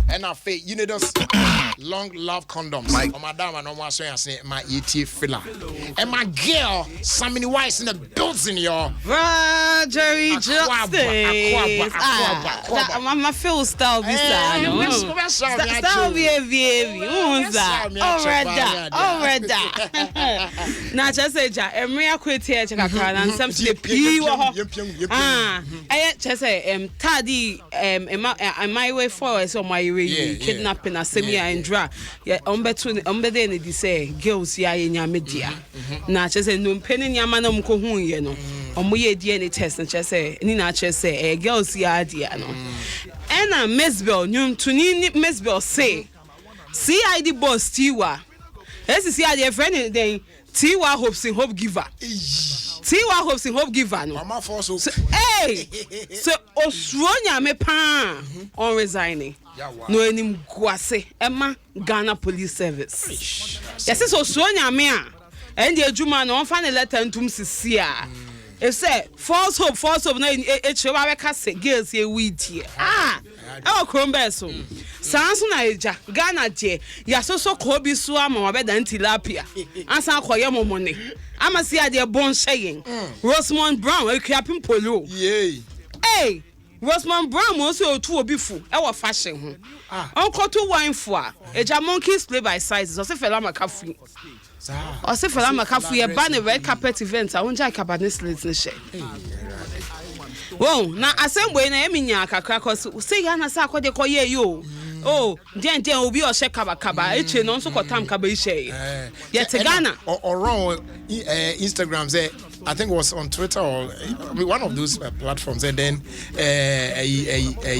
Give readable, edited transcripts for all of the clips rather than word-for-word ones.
And I feel you know those long love condoms. Oh, madam, and no one say my ET Fila. And my girl, so many wives in the building, y'all. Jerry Justice. My feel style be sad. Style be already. Now just say, Emria quit here, Chakran, and some sleep. I just say, Taddy, my way forward. So my way kidnapping a semi and dra. Yeah, they say girls ya in your media. Now just say no penny yamanum kohun yeno. Omoye DNA test and just say Nina just say girls ya dia no. And a Miss Bell nyum to ni Miss Bell say CID boss Tiwa. Let's see how their friend then Tiwa hopes in hope giver. Tiwa hopes in hope giver no. Mama for so hey so Osronya me pa on resigning. No any guase Emma Ghana Police Service. Yes, so Osronya me and the Juma no find a letter to Mrs. It said false hope no it girls here weed here. Oh Crombeso. Sansu na eja Ghana je ya so kobi so ama wabeda tilapia. Ansa akoye mo money. Ama si ade bon sheyin. Rosemont Brown ekwapim polo. Hey, Rosemont Brown mo so otu obi fu e wo fashion ho. Onko to wine fo a eja monkeys play by sizes. O se fela makafu. O se fela makafu ye ba ne red carpet event a wonja cabanet slate ne she. Whoa, na assembly na eminya kakra koso. Say ya na sa akode koye yo. Oh, den obi o she kaba eche no nso kotam kaba ishe. Yet Ghana or wrong Instagram say I think it was on Twitter or one of those platforms and then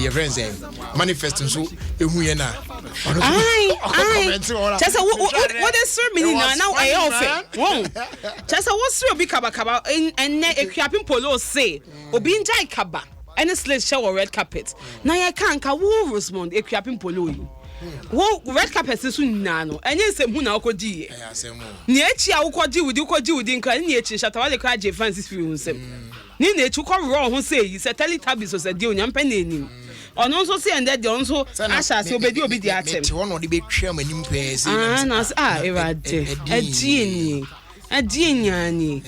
your friends manifesting so ehu na. Just what is ceremony now I offer. Whoa. Just what's real be kaba and na ekwapim polo say obi njai kaba. Any slate show or red carpet. Now I can't ka wo Rosemont ekwapim polo yi. Wo red carpet is nano. Any say hu na okodi. Ni echi a ukodi with nka ni echi shatawa de ka je Francis fi hunsem. Ni na echi ko ro ho say yi say Teletubbies so say di onyampa na enim. Ono so say and that also asha say obedi obi di atem. Ti wono de be twam anim pe say. Na erade. Adi Adinyani.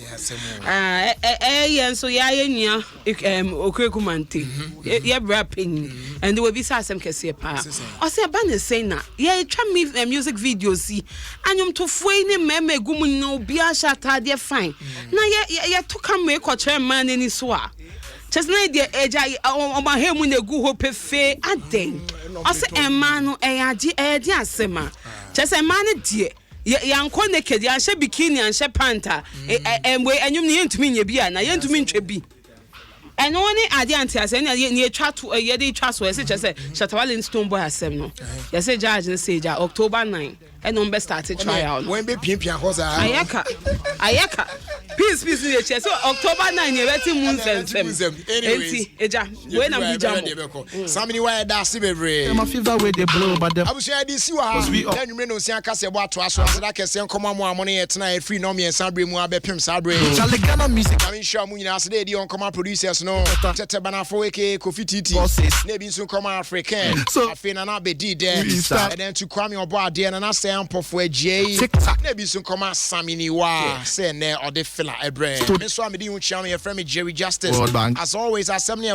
So ya yenya okrekumante. Ye rapping and we be some kese pa. O say ba ne say na ye twa me music videos si anyum to foi ne meme gumu no bia shata de fine. Na ye to come me ko tre man ni so a. Just na de eja o ma hemu ne gu hope fe aden. O say emma no adi asema. Just emma ne die yankɔ naked yanhye bikini yanhye panta emwe anyum ne yentumi nya bi na yentumi ntwe bi eno ne ade ante ase ne etwa to ye de etwa so ese kyese Shatawale Stone Boy asem no yese judge ne say ja October 9 eno be start trial when be pimpia ho za ayaka peace ne che so October 9 ye beti munsem enti eja we na bi jam somebody why da se bebre my fever way they blow but them abusia dey si wa then you no si aka se bo ato aso da kese nkoma mo amone ye tena free no me sabre mu abepem sabre Charlie Ghana music I mean sure mu nyina se dey di nkoma producers no tete bana fo eke Kofi Titi na bi nso nkoma African afina na be di there and then to Kwame Obo ade na say ampofo agie na bi nso nkoma Samini wa say na ode Fila ebre me so amedi hu chia me Jerry Justice as always assembly